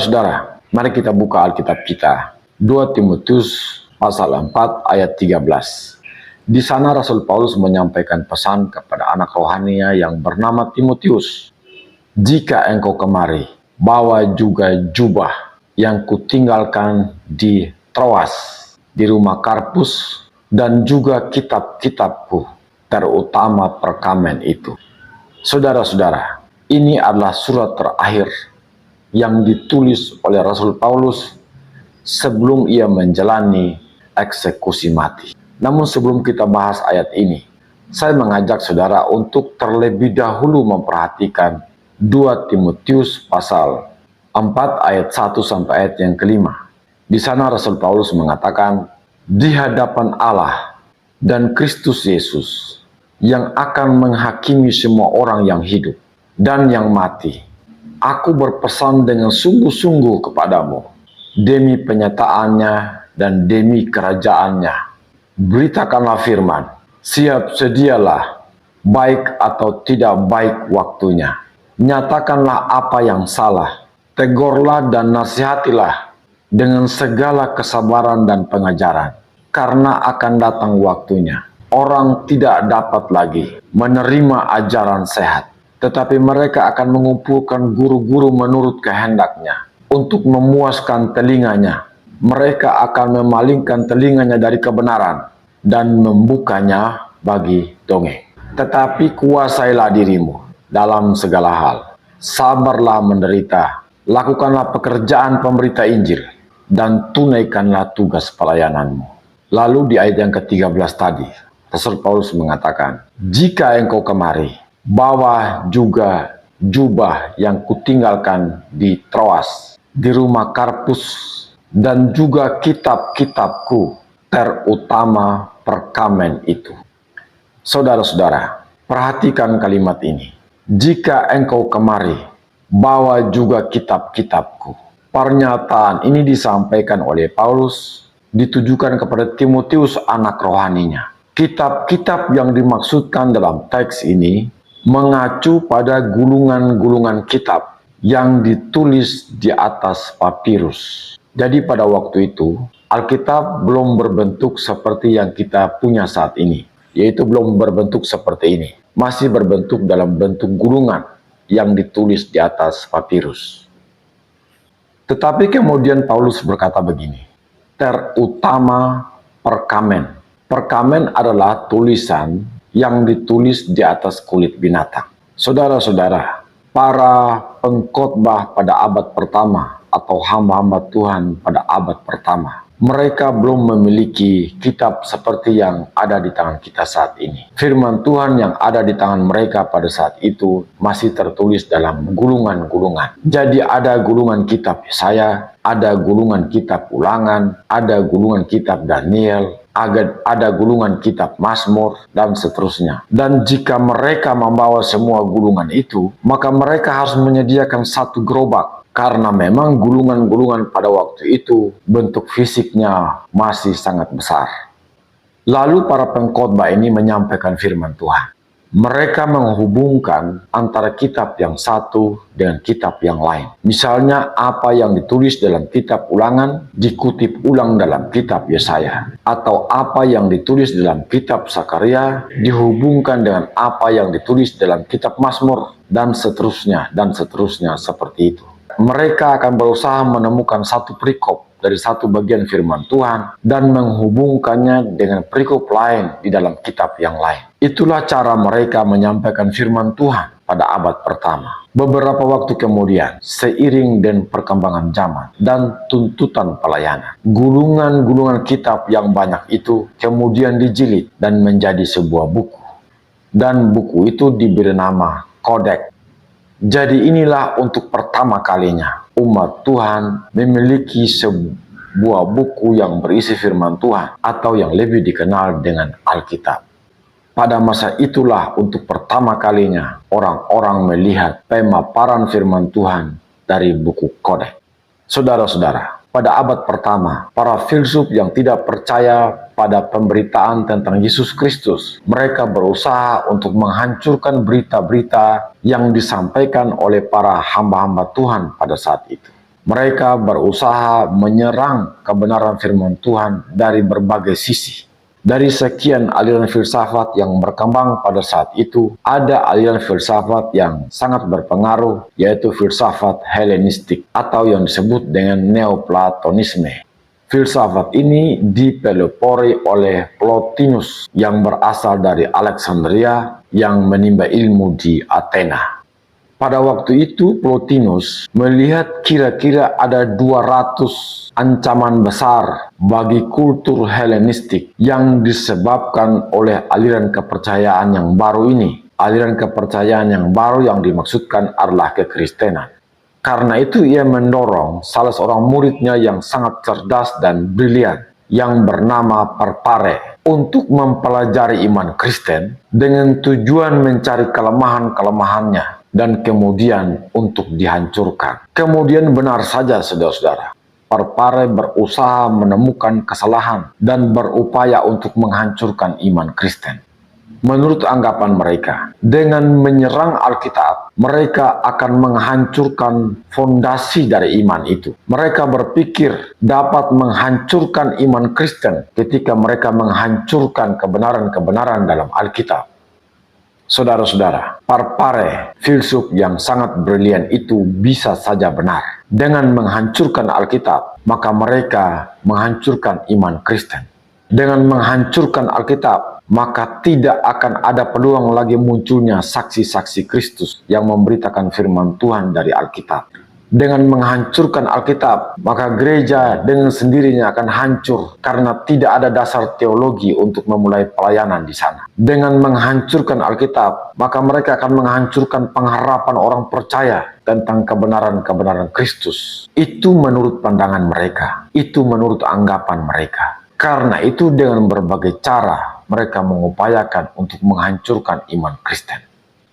Saudara, mari kita buka Alkitab kita. 2 Timotius pasal 4 ayat 13. Di sana Rasul Paulus menyampaikan pesan kepada anak rohaninya yang bernama Timotius. Jika engkau kemari, bawa juga jubah yang kutinggalkan di Troas, di rumah Karpus, dan juga kitab-kitabku, terutama perkamen itu. Saudara-saudara, ini adalah surat terakhir yang ditulis oleh Rasul Paulus sebelum ia menjalani eksekusi mati. Namun sebelum kita bahas ayat ini, saya mengajak saudara untuk terlebih dahulu memperhatikan 2 Timotius pasal 4 ayat 1 sampai ayat yang kelima. Di sana Rasul Paulus mengatakan, di hadapan Allah dan Kristus Yesus yang akan menghakimi semua orang yang hidup dan yang mati, aku berpesan dengan sungguh-sungguh kepadamu, demi penyataannya dan demi kerajaannya. Beritakanlah firman, siap sedialah, baik atau tidak baik waktunya. Nyatakanlah apa yang salah, tegurlah dan nasihatilah dengan segala kesabaran dan pengajaran. Karena akan datang waktunya, orang tidak dapat lagi menerima ajaran sehat, tetapi mereka akan mengumpulkan guru-guru menurut kehendaknya untuk memuaskan telinganya. Mereka akan memalingkan telinganya dari kebenaran dan membukanya bagi dongeng. Tetapi kuasailah dirimu dalam segala hal. Sabarlah menderita, lakukanlah pekerjaan pemberita Injil, dan tunaikanlah tugas pelayananmu. Lalu di ayat yang ke-13 tadi, Rasul Paulus mengatakan, jika engkau kemari, bawa juga jubah yang kutinggalkan di Troas, di rumah Karpus, dan juga kitab-kitabku, terutama perkamen itu. Saudara-saudara, perhatikan kalimat ini. Jika engkau kemari, bawa juga kitab-kitabku. Pernyataan ini disampaikan oleh Paulus, ditujukan kepada Timotius anak rohaninya. Kitab-kitab yang dimaksudkan dalam teks ini mengacu pada gulungan-gulungan kitab yang ditulis di atas papirus. Jadi pada waktu itu, Alkitab belum berbentuk seperti yang kita punya saat ini, yaitu belum berbentuk seperti ini. Masih berbentuk dalam bentuk gulungan yang ditulis di atas papirus. Tetapi kemudian Paulus berkata begini, terutama perkamen. Perkamen adalah tulisan yang ditulis di atas kulit binatang. Saudara-saudara, para pengkhotbah pada abad pertama atau hamba-hamba Tuhan pada abad pertama, mereka belum memiliki kitab seperti yang ada di tangan kita saat ini. Firman Tuhan yang ada di tangan mereka pada saat itu masih tertulis dalam gulungan-gulungan. Jadi ada gulungan kitab Yesaya, ada gulungan kitab Ulangan, ada gulungan kitab Daniel, ada gulungan kitab Mazmur, dan seterusnya. Dan jika mereka membawa semua gulungan itu, maka mereka harus menyediakan satu gerobak. Karena memang gulungan-gulungan pada waktu itu bentuk fisiknya masih sangat besar. Lalu para pengkhotbah ini menyampaikan firman Tuhan. Mereka menghubungkan antara kitab yang satu dengan kitab yang lain. Misalnya apa yang ditulis dalam kitab Ulangan dikutip ulang dalam kitab Yesaya. Atau apa yang ditulis dalam kitab Sakaria dihubungkan dengan apa yang ditulis dalam kitab Mazmur, dan seterusnya seperti itu. Mereka akan berusaha menemukan satu perikop dari satu bagian firman Tuhan dan menghubungkannya dengan perikop lain di dalam kitab yang lain. Itulah cara mereka menyampaikan firman Tuhan pada abad pertama. Beberapa waktu kemudian, seiring dengan perkembangan zaman dan tuntutan pelayanan, gulungan-gulungan kitab yang banyak itu kemudian dijilid dan menjadi sebuah buku. Dan buku itu diberi nama Kodeks. Jadi inilah untuk pertama kalinya umat Tuhan memiliki sebuah buku yang berisi firman Tuhan atau yang lebih dikenal dengan Alkitab. Pada masa itulah untuk pertama kalinya orang-orang melihat pemaparan firman Tuhan dari buku Kodeks. Saudara-saudara, pada abad pertama, para filsuf yang tidak percaya pada pemberitaan tentang Yesus Kristus, mereka berusaha untuk menghancurkan berita-berita yang disampaikan oleh para hamba-hamba Tuhan pada saat itu. Mereka berusaha menyerang kebenaran firman Tuhan dari berbagai sisi. Dari sekian aliran filsafat yang berkembang pada saat itu, ada aliran filsafat yang sangat berpengaruh, yaitu filsafat Helenistik atau yang disebut dengan Neoplatonisme. Filsafat ini dipelopori oleh Plotinus yang berasal dari Alexandria yang menimba ilmu di Athena. Pada waktu itu Plotinus melihat kira-kira ada 200 ancaman besar bagi kultur Helenistik yang disebabkan oleh aliran kepercayaan yang baru ini. Aliran kepercayaan yang baru yang dimaksudkan adalah kekristenan. Karena itu ia mendorong salah seorang muridnya yang sangat cerdas dan brilian yang bernama Parpare untuk mempelajari iman Kristen dengan tujuan mencari kelemahan-kelemahannya dan kemudian untuk dihancurkan. Kemudian benar saja saudara-saudara, Parpare berusaha menemukan kesalahan dan berupaya untuk menghancurkan iman Kristen. Menurut anggapan mereka, dengan menyerang Alkitab, mereka akan menghancurkan fondasi dari iman itu. Mereka berpikir dapat menghancurkan iman Kristen ketika mereka menghancurkan kebenaran-kebenaran dalam Alkitab. Saudara-saudara, Parpare, filsuf yang sangat brilian itu bisa saja benar. Dengan menghancurkan Alkitab, maka mereka menghancurkan iman Kristen. Dengan menghancurkan Alkitab, maka tidak akan ada peluang lagi munculnya saksi-saksi Kristus yang memberitakan firman Tuhan dari Alkitab. Dengan menghancurkan Alkitab, maka gereja dengan sendirinya akan hancur karena tidak ada dasar teologi untuk memulai pelayanan di sana. Dengan menghancurkan Alkitab, maka mereka akan menghancurkan pengharapan orang percaya tentang kebenaran-kebenaran Kristus. Itu menurut pandangan mereka, itu menurut anggapan mereka. Karena itu dengan berbagai cara mereka mengupayakan untuk menghancurkan iman Kristen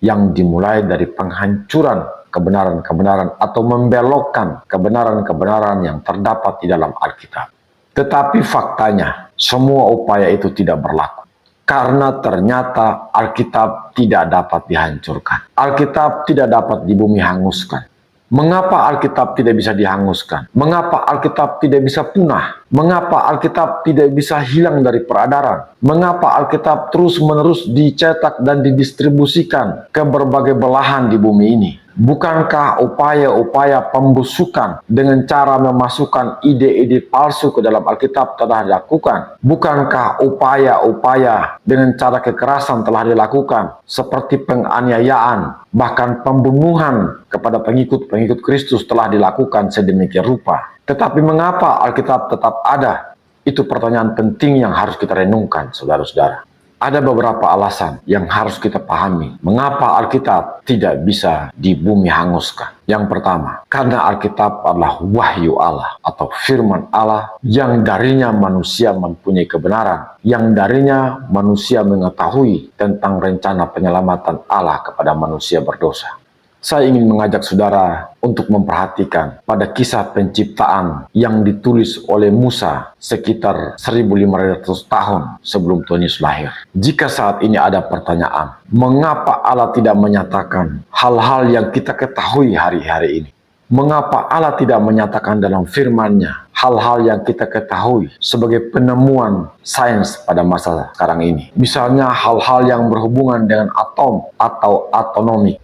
yang dimulai dari penghancuran kebenaran-kebenaran atau membelokkan kebenaran-kebenaran yang terdapat di dalam Alkitab. Tetapi faktanya, semua upaya itu tidak berlaku. Karena ternyata Alkitab tidak dapat dihancurkan. Alkitab tidak dapat di bumi hanguskan. Mengapa Alkitab tidak bisa dihanguskan? Mengapa Alkitab tidak bisa punah? Mengapa Alkitab tidak bisa hilang dari peradaran? Mengapa Alkitab terus-menerus dicetak dan didistribusikan ke berbagai belahan di bumi ini? Bukankah upaya-upaya pembusukan dengan cara memasukkan ide-ide palsu ke dalam Alkitab telah dilakukan? Bukankah upaya-upaya dengan cara kekerasan telah dilakukan, seperti penganiayaan, bahkan pembunuhan kepada pengikut-pengikut Kristus telah dilakukan sedemikian rupa? Tetapi mengapa Alkitab tetap ada? Itu pertanyaan penting yang harus kita renungkan, saudara-saudara. Ada beberapa alasan yang harus kita pahami mengapa Alkitab tidak bisa di bumi hanguskan. Yang pertama, karena Alkitab adalah wahyu Allah atau firman Allah yang darinya manusia mempunyai kebenaran, yang darinya manusia mengetahui tentang rencana penyelamatan Allah kepada manusia berdosa. Saya ingin mengajak saudara untuk memperhatikan pada kisah penciptaan yang ditulis oleh Musa sekitar 1500 tahun sebelum Tuhan Yesus lahir. Jika saat ini ada pertanyaan, mengapa Allah tidak menyatakan hal-hal yang kita ketahui hari-hari ini? Mengapa Allah tidak menyatakan dalam firman-Nya hal-hal yang kita ketahui sebagai penemuan sains pada masa sekarang ini? Misalnya hal-hal yang berhubungan dengan atom atau atonomi.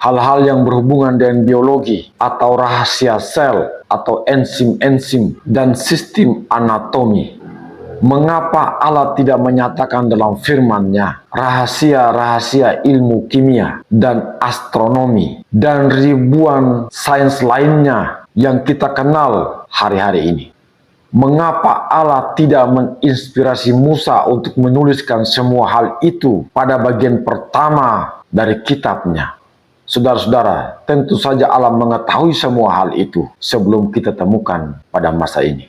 Hal-hal yang berhubungan dengan biologi atau rahasia sel atau enzim-enzim dan sistem anatomi. Mengapa Allah tidak menyatakan dalam firman-Nya rahasia-rahasia ilmu kimia dan astronomi dan ribuan sains lainnya yang kita kenal hari-hari ini? Mengapa Allah tidak menginspirasi Musa untuk menuliskan semua hal itu pada bagian pertama dari kitabnya? Saudara-saudara, tentu saja Allah mengetahui semua hal itu sebelum kita temukan pada masa ini.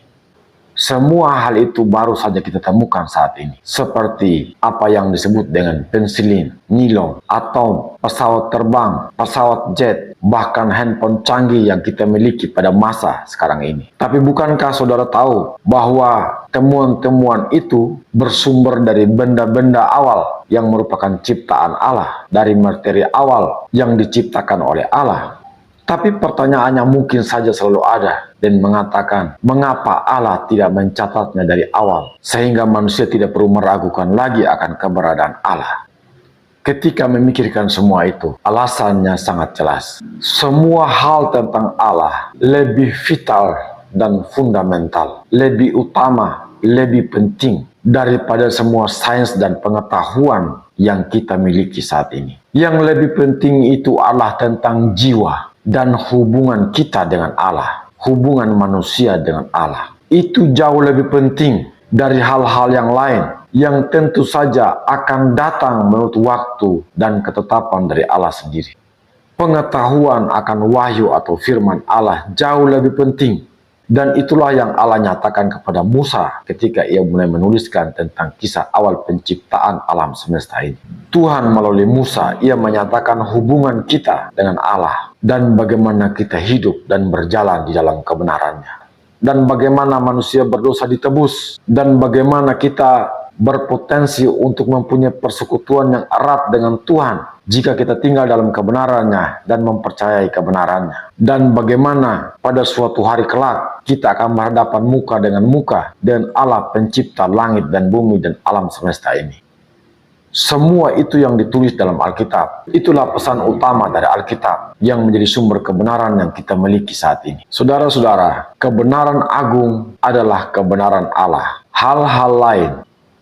Semua hal itu baru saja kita temukan saat ini. Seperti apa yang disebut dengan pensilin, nilon, atom, pesawat terbang, pesawat jet, bahkan handphone canggih yang kita miliki pada masa sekarang ini. Tapi bukankah saudara tahu bahwa temuan-temuan itu bersumber dari benda-benda awal yang merupakan ciptaan Allah, dari materi awal yang diciptakan oleh Allah? Tapi pertanyaannya mungkin saja selalu ada dan mengatakan, mengapa Allah tidak mencatatnya dari awal sehingga manusia tidak perlu meragukan lagi akan keberadaan Allah? Ketika memikirkan semua itu, alasannya sangat jelas. Semua hal tentang Allah lebih vital dan fundamental, lebih utama, lebih penting daripada semua sains dan pengetahuan yang kita miliki saat ini. Yang lebih penting itu adalah tentang jiwa dan hubungan kita dengan Allah, hubungan manusia dengan Allah. Itu jauh lebih penting dari hal-hal yang lain yang tentu saja akan datang menurut waktu dan ketetapan dari Allah sendiri. Pengetahuan akan wahyu atau firman Allah jauh lebih penting. Dan itulah yang Allah nyatakan kepada Musa ketika ia mulai menuliskan tentang kisah awal penciptaan alam semesta ini. Tuhan melalui Musa, ia menyatakan hubungan kita dengan Allah dan bagaimana kita hidup dan berjalan di dalam kebenarannya. Dan bagaimana manusia berdosa ditebus, dan bagaimana kita berpotensi untuk mempunyai persekutuan yang erat dengan Tuhan jika kita tinggal dalam kebenarannya dan mempercayai kebenarannya. Dan bagaimana pada suatu hari kelak kita akan berhadapan muka dengan Allah pencipta langit dan bumi dan alam semesta ini. Semua itu yang ditulis dalam Alkitab. Itulah pesan utama dari Alkitab yang menjadi sumber kebenaran yang kita miliki saat ini. Saudara-saudara, kebenaran agung adalah kebenaran Allah. Hal-hal lain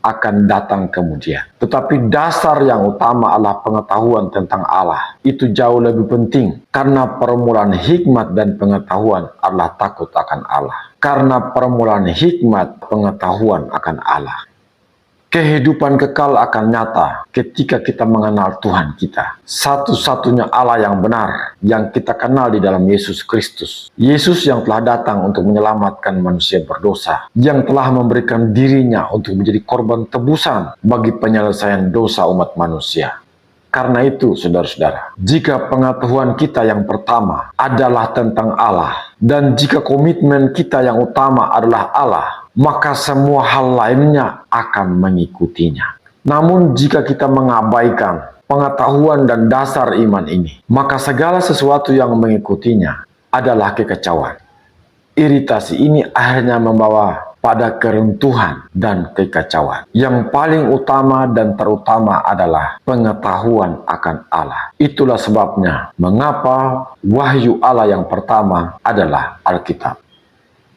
akan datang kemudian. Tetapi dasar yang utama adalah pengetahuan tentang Allah. Itu jauh lebih penting. Karena permulaan hikmat dan pengetahuan adalah takut akan Allah. Karena permulaan hikmat, pengetahuan akan Allah. Kehidupan kekal akan nyata ketika kita mengenal Tuhan kita. Satu-satunya Allah yang benar yang kita kenal di dalam Yesus Kristus. Yesus yang telah datang untuk menyelamatkan manusia berdosa. Yang telah memberikan dirinya untuk menjadi korban tebusan bagi penyelesaian dosa umat manusia. Karena itu, saudara-saudara, jika pengetahuan kita yang pertama adalah tentang Allah, dan jika komitmen kita yang utama adalah Allah, maka semua hal lainnya akan mengikutinya. Namun jika kita mengabaikan pengetahuan dan dasar iman ini, maka segala sesuatu yang mengikutinya adalah kekacauan. Iritasi ini akhirnya membawa pada keruntuhan dan kekacauan. Yang paling utama dan terutama adalah pengetahuan akan Allah. Itulah sebabnya mengapa wahyu Allah yang pertama adalah Alkitab.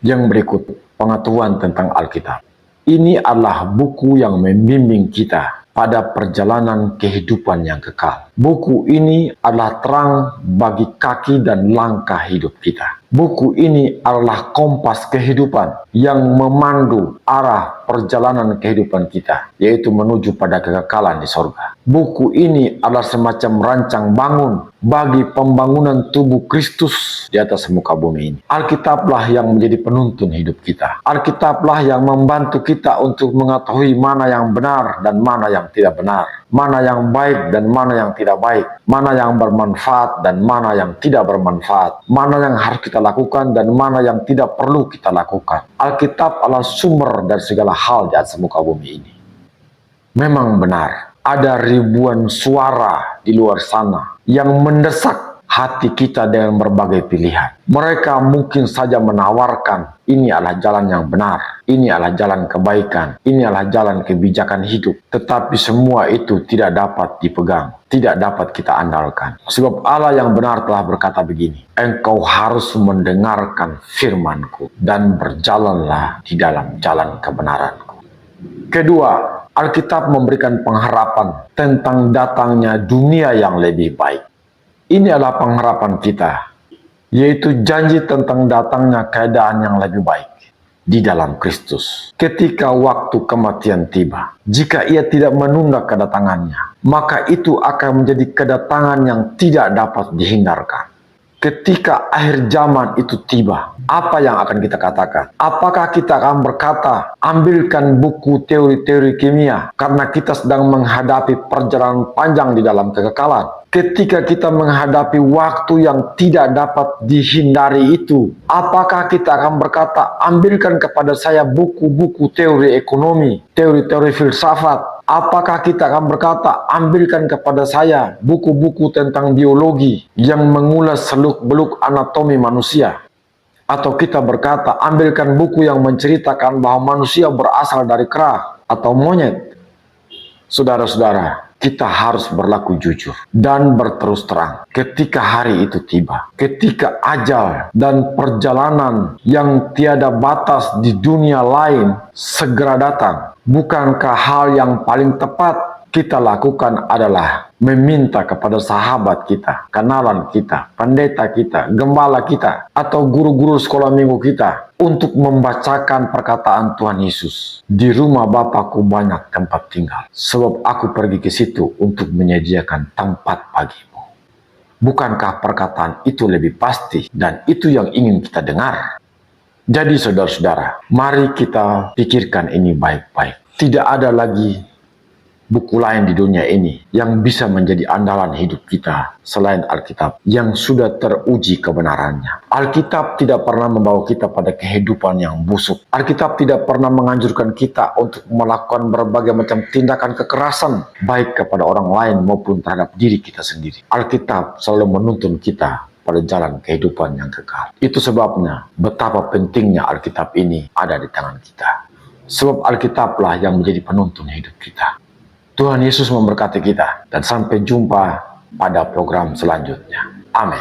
Yang berikut, pengetahuan tentang Alkitab. Ini adalah buku yang membimbing kita pada perjalanan kehidupan yang kekal. Buku ini adalah terang bagi kaki dan langkah hidup kita. Buku ini adalah kompas kehidupan yang memandu arah perjalanan kehidupan kita, yaitu menuju pada kekekalan di sorga. Buku ini adalah semacam rancang bangun bagi pembangunan tubuh Kristus di atas muka bumi ini. Alkitablah yang menjadi penuntun hidup kita. Alkitablah yang membantu kita untuk mengetahui mana yang benar dan mana yang tidak benar. Mana yang baik dan mana yang tidak baik. Mana yang bermanfaat dan mana yang tidak bermanfaat. Mana yang harus kita lakukan dan mana yang tidak perlu kita lakukan. Alkitab adalah sumber dari segala hal di atas muka bumi ini. Memang benar, ada ribuan suara di luar sana yang mendesak hati kita dengan berbagai pilihan. Mereka mungkin saja menawarkan, ini adalah jalan yang benar, ini adalah jalan kebaikan, ini adalah jalan kebijakan hidup. Tetapi semua itu tidak dapat dipegang, tidak dapat kita andalkan. Sebab Allah yang benar telah berkata begini, engkau harus mendengarkan firman-Ku dan berjalanlah di dalam jalan kebenaran-Ku. Kedua, Alkitab memberikan pengharapan tentang datangnya dunia yang lebih baik. Ini adalah pengharapan kita, yaitu janji tentang datangnya keadaan yang lebih baik di dalam Kristus. Ketika waktu kematian tiba, jika ia tidak menunda kedatangannya, maka itu akan menjadi kedatangan yang tidak dapat dihindarkan. Ketika akhir zaman itu tiba, apa yang akan kita katakan? Apakah kita akan berkata, ambilkan buku teori-teori kimia karena kita sedang menghadapi perjalanan panjang di dalam kekekalan? Ketika kita menghadapi waktu yang tidak dapat dihindari itu, apakah kita akan berkata, ambilkan kepada saya buku-buku teori ekonomi, teori-teori filsafat, Apakah kita akan berkata, ambilkan kepada saya buku-buku tentang biologi yang mengulas seluk-beluk anatomi manusia? Atau kita berkata, ambilkan buku yang menceritakan bahwa manusia berasal dari kera atau monyet? Saudara-saudara, kita harus berlaku jujur dan berterus terang ketika hari itu tiba. Ketika ajal dan perjalanan yang tiada batas di dunia lain segera datang, bukankah hal yang paling tepat kita lakukan adalah meminta kepada sahabat kita, kenalan kita, pendeta kita, gembala kita, atau guru-guru sekolah minggu kita untuk membacakan perkataan Tuhan Yesus. Di rumah Bapakku banyak tempat tinggal, sebab aku pergi ke situ untuk menyediakan tempat bagimu. Bukankah perkataan itu lebih pasti dan itu yang ingin kita dengar? Jadi saudara-saudara, mari kita pikirkan ini baik-baik. Tidak ada lagi buku lain di dunia ini yang bisa menjadi andalan hidup kita selain Alkitab yang sudah teruji kebenarannya. Alkitab tidak pernah membawa kita pada kehidupan yang busuk. Alkitab tidak pernah menganjurkan kita untuk melakukan berbagai macam tindakan kekerasan baik kepada orang lain maupun terhadap diri kita sendiri. Alkitab selalu menuntun kita pada jalan kehidupan yang kekal. Itu sebabnya betapa pentingnya Alkitab ini ada di tangan kita. Sebab Alkitablah yang menjadi penuntun hidup kita. Tuhan Yesus memberkati kita dan sampai jumpa pada program selanjutnya. Amin.